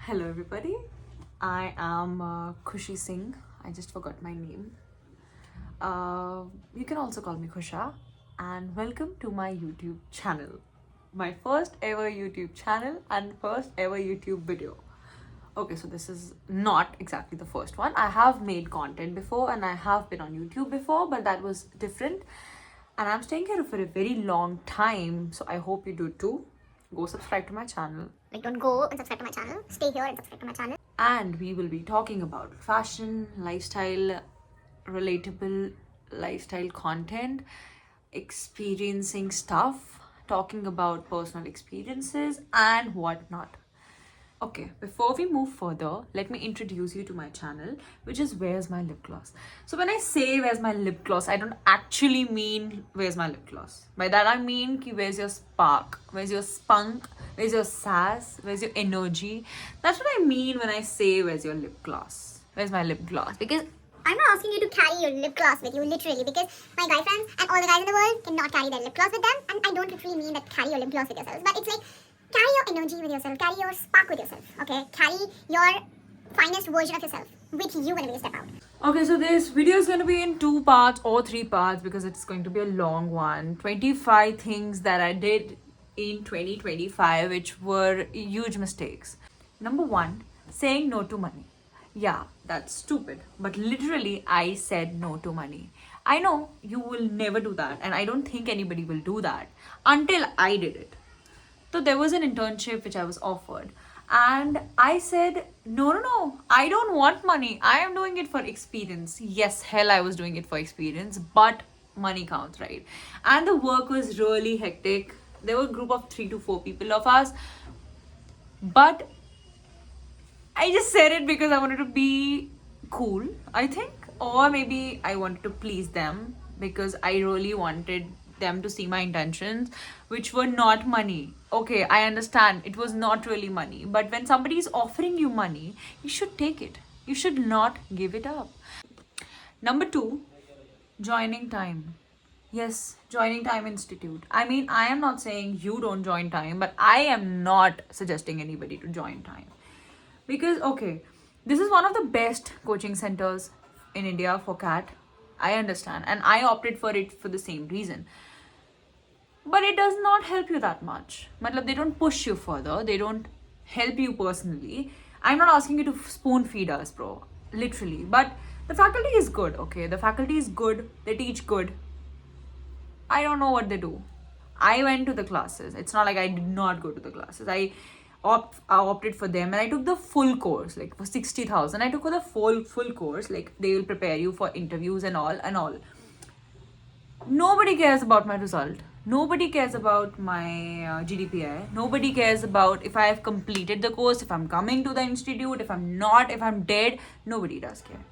Hello, everybody. I am Khushi Singh. I just forgot my name. You can also call me Khusha. And welcome to my YouTube channel. My first ever YouTube channel and first ever YouTube video. Okay, so this is not exactly the first one. I have made content before and I have been on YouTube before, but that was different. And I'm staying here for a very long time, so I hope you do too. Go subscribe to my channel. Like, don't go and subscribe to my channel. Stay here and subscribe to my channel. And we will be talking about fashion, lifestyle, relatable lifestyle content, experiencing stuff, talking about personal experiences, and whatnot. Okay, before we move further, let me introduce you to my channel, which is Where's My Lip Gloss. So when I say Where's My Lip Gloss, I don't actually mean Where's My Lip Gloss. By that I mean ki where's your spark, where's your spunk, where's your sass, where's your energy. That's what I mean when I say Where's Your Lip Gloss. Where's my lip gloss? Because I'm not asking you to carry your lip gloss with you, literally, because my guy friends and all the guys in the world cannot carry their lip gloss with them. And I don't literally mean that carry your lip gloss with yourselves, but it's like carry your energy with yourself, carry your spark with yourself, okay? Carry your finest version of yourself with you whenever you step out. Okay, so this video is going to be in 2 parts or 3 parts because it's going to be a long one. 25 things that I did in 2025 which were huge mistakes. Number 1, saying no to money. Yeah, that's stupid, but literally I said no to money. I know you will never do that, and I don't think anybody will do that until I did it. So there was an internship which I was offered, and I said, no, I don't want money. I am doing it for experience. Yes, hell, I was doing it for experience, but money counts, right? And the work was really hectic. There were a group of 3 to 4 people of us, but I just said it because I wanted to be cool, I think, or maybe I wanted to please them because I really wanted them to see my intentions, which were not money. Okay, I understand it was not really money, but when somebody is offering you money, you should take it. You should not give it up. Number 2, joining time. Yes, joining Time Institute. I mean, I am not saying you don't join time, but I am not suggesting anybody to join time. Because, okay, this is one of the best coaching centers in India for CAT. I understand. And I opted for it for the same reason. But it does not help you that much. Matlab, they don't push you further. They don't help you personally. I'm not asking you to spoon feed us, bro. Literally. But the faculty is good, okay? The faculty is good. They teach good. I don't know what they do. I went to the classes. It's not like I did not go to the classes. I opted for them, and I took the full course, like for 60,000. I took for the full course. Like they will prepare you for interviews and all. Nobody cares about my result. Nobody cares about my GDPI. Nobody cares about if I have completed the course, if I'm coming to the institute, if I'm not, if I'm dead. Nobody does care.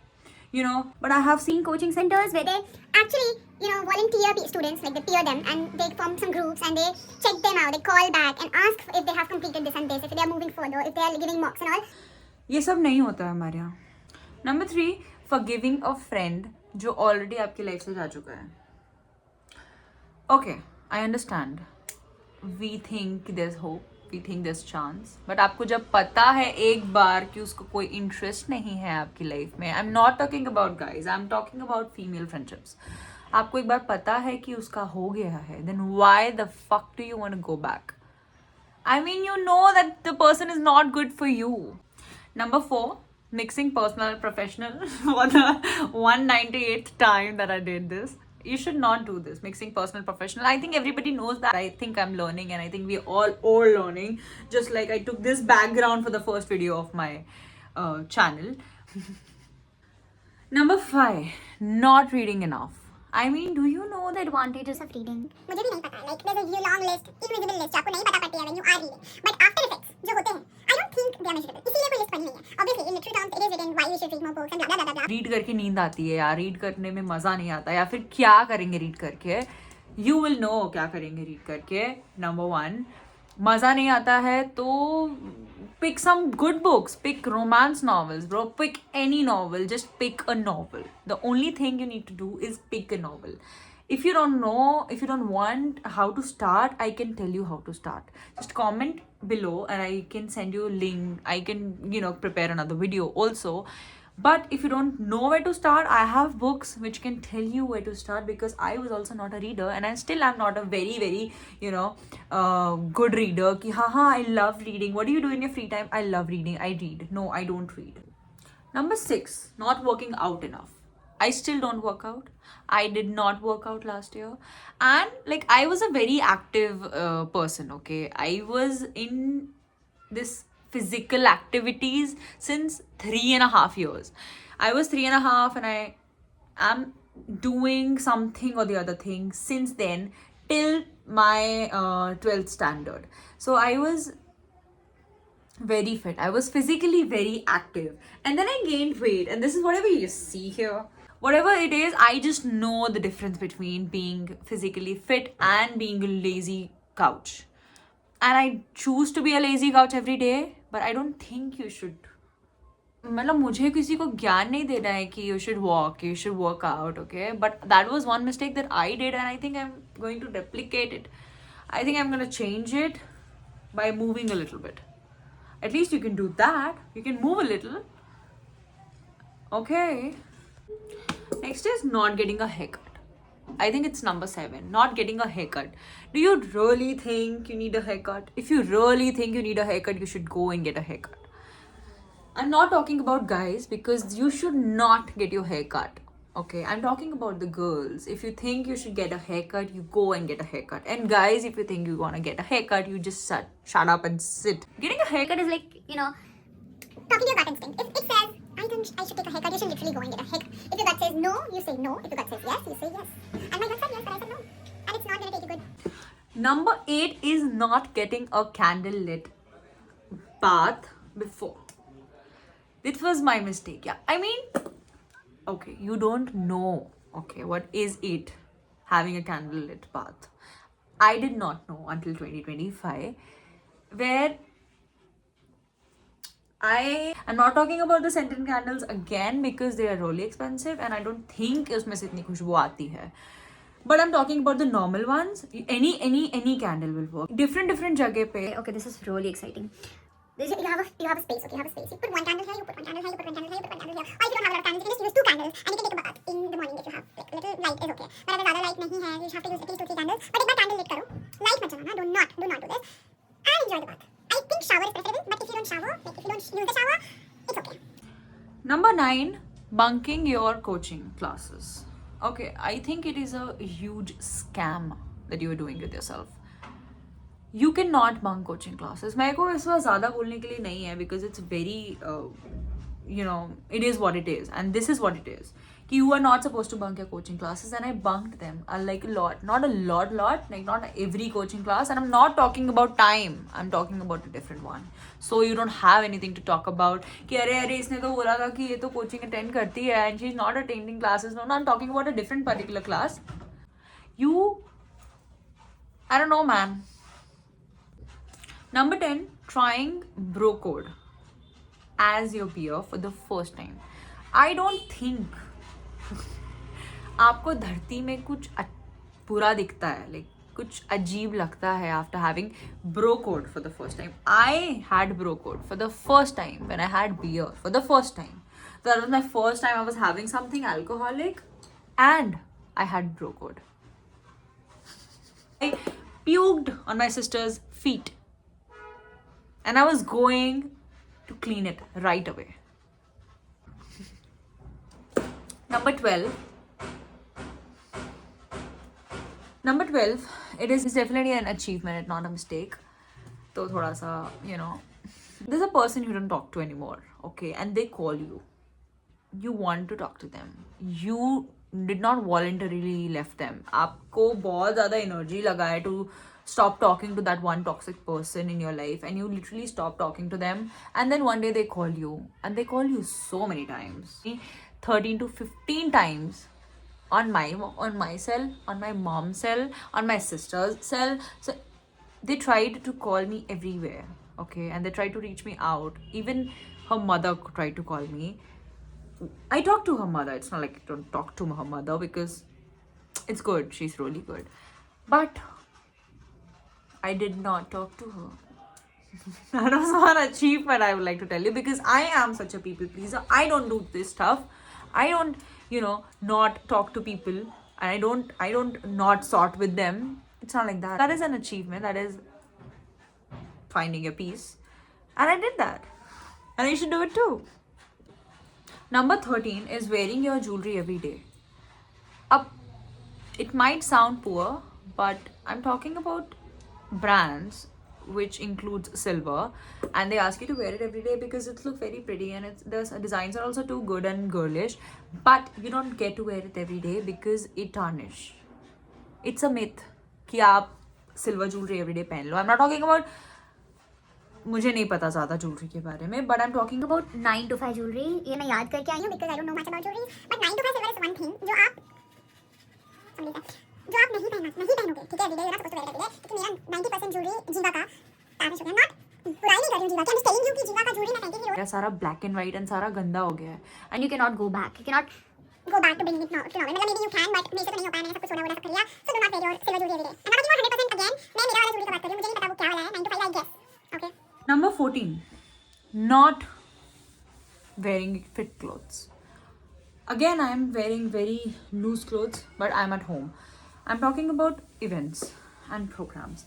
But I have seen Coaching centers where they actually, volunteer students, like they peer them and they form some groups and they check them out, they call back and ask if they have completed this and this, if they are moving further, if they are giving mocks and all. ये सब नहीं होता है हमारे यहाँ. Number 3, forgiving a friend जो already आपकी life से जा चुका है. Okay, I understand. We think there's hope. We think there's chance. But आपको जब पता है एक बार कि उसको कोई interest नहीं है आपकी लाइफ में, I'm not talking about guys, I'm talking about female friendships. आपको एक बार पता है कि उसका हो गया है, then why the fuck do you want to go back? I mean, you know that the person is not good for you. Number 4, mixing personal and professional. For the 198th time that I did this. You should not do this, mixing personal and professional. I think everybody knows that. I think I'm learning, and I think we're all learning. Just like I took this background for the first video of my channel. Number 5, not reading enough. I mean, do you know the advantages of reading? मुझे भी नहीं पता, like there's a long list, invisible list, आपको नहीं पता पड़ती है when you are reading. But after effects जो होते हैं, I don't think they are measurable. इसीलिए कोई list बनी नहीं है. Obviously, in literal terms, it is written why you should read more books and blah blah blah blah. Read करके नींद आती है यार, रीड करने में मज़ा नहीं आता, या फिर क्या करेंगे रीड करके? You will know क्या करेंगे रीड करके. Number 1, मज़ा नहीं आता है तो pick some good books, pick romance novels, bro. Pick any novel, just pick a novel. The only thing you need to do is pick a novel. If you don't know, if you don't want how to start, I can tell you how to start. Just comment below and I can send you a link. I can, prepare another video also. But if you don't know where to start, I have books which can tell you where to start, because I was also not a reader and I still am not a very, very, good reader. Ki, haha, I love reading. What do you do in your free time? I love reading. I read. No, I don't read. Number 6, not working out enough. I still don't work out. I did not work out last year. And like, I was a very active person, okay? I was in this physical activities since 3.5 years. I was 3.5 and I am doing something or the other thing since then till my 12th standard. So I was very fit. I was physically very active. And then I gained weight. And this is whatever you see here. Whatever it is, I just know the difference between being physically fit and being a lazy couch. And I choose to be a lazy couch every day, but I don't think you should. मतलब मुझे किसी को ज्ञान नहीं देना है कि you should walk, you should work out, okay? But that was one mistake that I did, and I think I'm going to replicate it. I think I'm going to change it by moving a little bit. At least you can do that. You can move a little. Okay. Next is not getting a haircut. I think it's number 7. Not getting a haircut. Do you really think you need a haircut? If you really think you need a haircut, you should go and get a haircut. I'm not talking about guys, because you should not get your hair cut. Okay, I'm talking about the girls. If you think you should get a haircut, you go and get a haircut. And guys, if you think you want to get a haircut, you just shut up and sit. Getting a haircut is like, Talking to your gut instinct. If it says, I should take a haircut, you should literally go and get a haircut. If your gut says no, you say no. If your gut says yes, you say yes. And my gut said yes, but I said no. And it's not going to take you good. Number 8 is not getting a candlelit bath before. This was my mistake. Yeah, I mean, okay, you don't know, okay, what is it, having a candlelit bath. I did not know until 2025, where I'm not talking about the scented candles again, because they are really expensive and I don't think उसमें से इतनी खुशबू आती है. But I'm talking about the normal ones. Any candle will work. Different जगह पे. Okay, this is really exciting. You have a space, okay, you have a space. You put one candle here, you put one candle here, you put one candle here, you put one candle here. Or if you don't have a lot of candles, you can just use 2 candles and you can take a bath in the morning if you have like little light is okay. But अगर ज़्यादा light नहीं है, you have to use at least 2-3 candles. But एक बार candle lit करो, light मत जलाना, do not do this, and enjoy the bath. I think shower is preferable, but if you don't shower, like if you don't use the shower, it's okay. Number 9, bunking your coaching classes. Okay, I think it is a huge scam that you are doing with yourself. You cannot bunk coaching classes. मेरे को इस बार ज़्यादा बोलने के लिए नहीं है, because it's very, it is what it is, and this is what it is. कि you are not supposed to bunk your coaching classes, and I bunked them. Like a lot, not a lot, like not every coaching class, and I'm not talking about time. I'm talking about a different one. So you don't have anything to talk about. कि अरे इसने तो बोला था कि ये तो coaching attend करती है, and she's not attending classes. No, I'm talking about a different particular class. I don't know, man. Number 10, trying bro code as your peer for the first time. I don't think आपको धरती में कुछ बुरा दिखता है, like कुछ अजीब लगता है after having bro code for the first time. I had bro code for the first time when I had beer for the first time. So that was my first time I was having something alcoholic, and I had bro code. I puked on my sister's feet. And I was going to clean it right away. Number 12, it is definitely an achievement, not a mistake. So thoda sa, there's a person you don't talk to anymore, okay, and they call you. You want to talk to them. You did not voluntarily left them. आपको बहुत ज़्यादा energy लगा है to stop talking to that one toxic person in your life, and you literally stop talking to them, and then one day they call you, and they call you so many times, 13 to 15 times, on my cell, on my mom's cell, on my sister's cell. So they tried to call me everywhere, okay, and they tried to reach me out. Even her mother tried to call me. I talked to her mother. It's not like I don't talk to her mother, because it's good. She's really good. But I did not talk to her. That was one achievement I would like to tell you, because I am such a people pleaser. I don't do this stuff. I don't, not talk to people, and I don't not sort with them. It's not like that. That is an achievement. That is finding your peace. And I did that. And you should do it too. Number 13 is wearing your jewelry every day. It might sound poor, but I'm talking about brands which includes silver, and they ask you to wear it every day because it looks very pretty, and the designs are also too good and girlish, but you don't get to wear it every day because it tarnish. It's a myth कि आप silver jewelry every day पहन लो. I'm not talking about, मुझे नहीं पता ज़्यादा jewelry के बारे में, but I'm talking about 9 to 5 jewelry. ये मैं याद करके आई हूँ because I don't know much about jewelry. But 9 to 5 silver is one thing जो आप नहीं पहनोगे, ठीक है, every day you're not supposed to wear it every day. क्योंकि मेरा 90% jewelry जीवा का tarnish हो गया. Not बुराई नहीं कर रही हूँ जीवा की. I'm just telling you कि जीवा का jewelry मैं पहनती थी रोज. सारा black and white and सारा गंदा हो गया है, and you cannot go back. You cannot go back to bringing it to normal. मतलब maybe you can, but मेरे से तो नहीं हो पाया. मैंने सब कुछ सोना वोना सब कर लिया. So do not wear your silver jewelry every day. I'm not talking about 100% again. मैं मेरा वाला jewelry का बात कर रही हूँ. मुझे नहीं पता वो क्या वाला है. 9 to 5 I guess. Okay. Number 14, not wearing fit clothes. Again, I'm wearing very loose clothes, but I'm at home. I'm talking about events and programs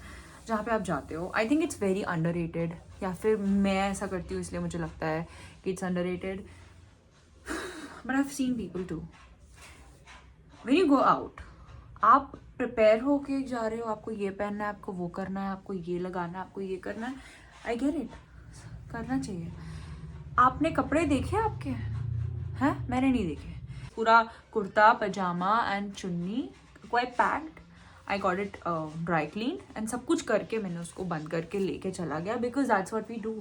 जहाँ पे आप जाते हो. I think it's very underrated. या फिर मैं ऐसा करती हूँ इसलिए मुझे लगता है कि it's underrated. But I've seen people too. When you go out, आप प्रिपेयर होके जा रहे हो, आपको ये पहनना है, आपको वो करना है, आपको ये लगाना है, आपको ये करना है. I get it. करना चाहिए. आपने कपड़े देखे आपके हैं? मैंने नहीं देखे. पूरा कुर्ता पजामा एंड चुन्नी quite packed. I got it dry clean and सब कुछ करके मैंने उसको बंद करके लेके चला गया because that's what we do.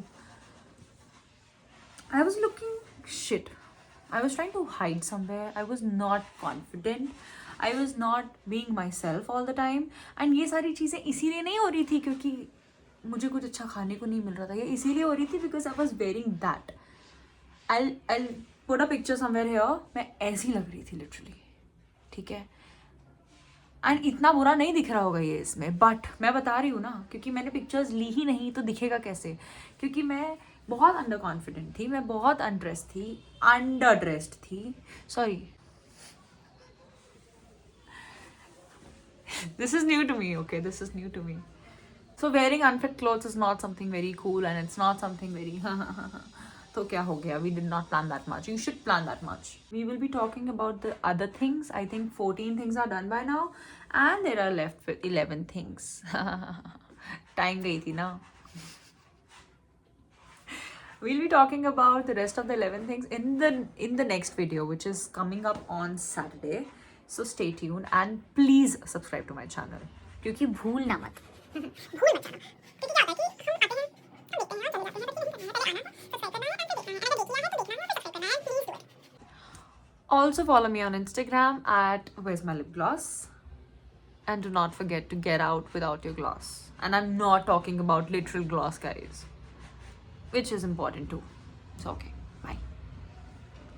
I was looking shit. I was trying to hide somewhere. I was not confident. I was not being myself all the time. And ये सारी चीज़ें इसीलिए नहीं हो रही थी क्योंकि मुझे कुछ अच्छा खाने को नहीं मिल रहा था. ये इसीलिए हो रही थी because I was wearing that. I'll put a picture somewhere here. मैं ऐसी लग रही थी literally. ठीक है. एंड इतना बुरा नहीं दिख रहा होगा ये इसमें, बट मैं बता रही हूँ ना, क्योंकि मैंने पिक्चर्स ली ही नहीं तो दिखेगा कैसे. क्योंकि मैं बहुत अंडर कॉन्फिडेंट थी, मैं बहुत अंडर ड्रेस्ड थी. Sorry, this is new to me. Okay, this is new to me. So wearing unfit clothes is not something very cool and it's not something very तो क्या हो गया? We did not plan that much. You should plan that much. We will be talking about the other things. I think 14 things are done by now and there are left with 11 things. Time गई थी ना. We'll be talking about the rest of the 11 things in the next video, which is coming up on Saturday. So stay tuned and please subscribe to my channel. क्योंकि भूलना मत. भूल मत जाना. क्योंकि क्या होता है कि हम आते हैं, हम देखते हैं, चले जाते हैं, पहले आना, सब्सक्राइब करना है, फिर देखना है, अगर देखना है तो देखना है, फिर सब्सक्राइब करना है. Please do it. Also follow me on Instagram at Where's My Lip Gloss. And do not forget to get out without your gloss. And I'm not talking about literal gloss, guys, which is important too. It's okay.